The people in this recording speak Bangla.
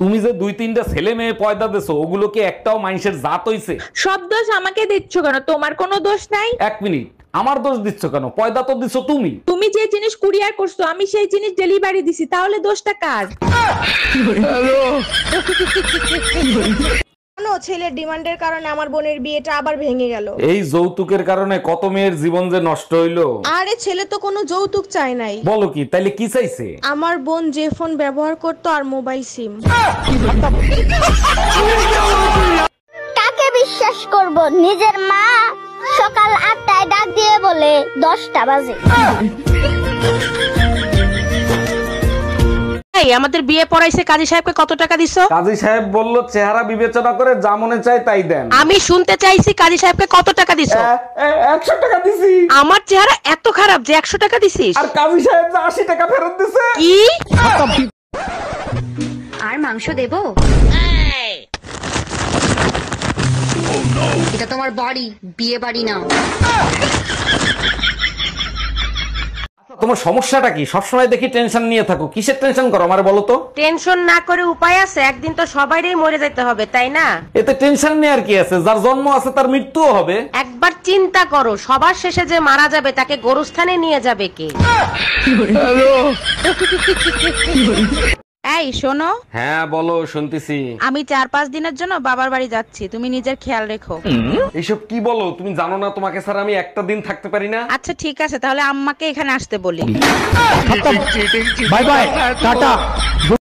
তুমি যে দুই তিনটা ছেলে মেয়ে পয়দা দিছো ওগুলো কি একটাও মানুষের জাত হইছে? সব দোষ আমাকে দিচ্ছ কেন? তোমার কোনো দোষ নাই। এক মিনিট, আমার দোষ দিচ্ছ কেন? পয়দা তো দিছো তুমি। তুমি যে জিনিস কুরিয়ার করছো আমি সেই জিনিস ডেলিভারি দিছি, তাহলে দোষটা কার? ছেলের ডিমান্ডের কারণে আমার বোনের বিয়েটা আবার ভেঙে গেল। এই যৌতুকের কারণে কত মেয়ের জীবন যে নষ্ট হইলো। আরে ছেলে তো কোনো যৌতুক চায় নাই। বলো কি, তাইলে কি চাইছে? আমার বোন যে ফোন ব্যবহার করতো আর মোবাইল সিম। কাকে বিশ্বাস করব? নিজের মা সকাল 8টায় ডাক দিয়ে বলে 10টা বাজে। আমাদের বিয়ে পড়াইছে, কাজী সাহেবকে কত টাকা দিছো? কাজী সাহেব বলল চেহারা বিবেচনা করে যা মনে চায় তাই দেন। আমি শুনতে চাইছি কাজী সাহেবকে কত টাকা দিছো? 100 টাকা দিছি। আমার চেহারা এত খারাপ যে 100 টাকা দিছিস? আর কাজী সাহেব যে 80 টাকা ফেরত দিছে। কি? আর মাংস দেবো? এটা তোমার বাড়ি, বিয়ে বাড়ি না। তোমার সমস্যাটা কি? সবসময় দেখি টেনশন নিয়ে থাকো, কিসের টেনশন করো আমারে বলো তো? টেনশন না করে উপায় আছে? একদিন তো সবাইরই মরে যেতে হবে, তাই না? এতে টেনশন নিয়ে আর কি আছে? যার জন্ম আছে তার মৃত্যুও হবে। একবার চিন্তা করো, সবার শেষে যে মারা যাবে তাকে গোরস্থানে নিয়ে যাবে কে? এই শোনো, হ্যাঁ বলো, শুনতেছি। আমি 4-5 দিনের জন্য বাবার বাড়ি যাচ্ছি, তুমি নিজের খেয়াল রেখো। এইসব কি বলো? তুমি জানো না তোমাকে স্যার আমি একটা দিন থাকতে পারি না? আচ্ছা ঠিক আছে, তাহলে আম্মাকে এখানে আসতে বলি। Bye bye, tata.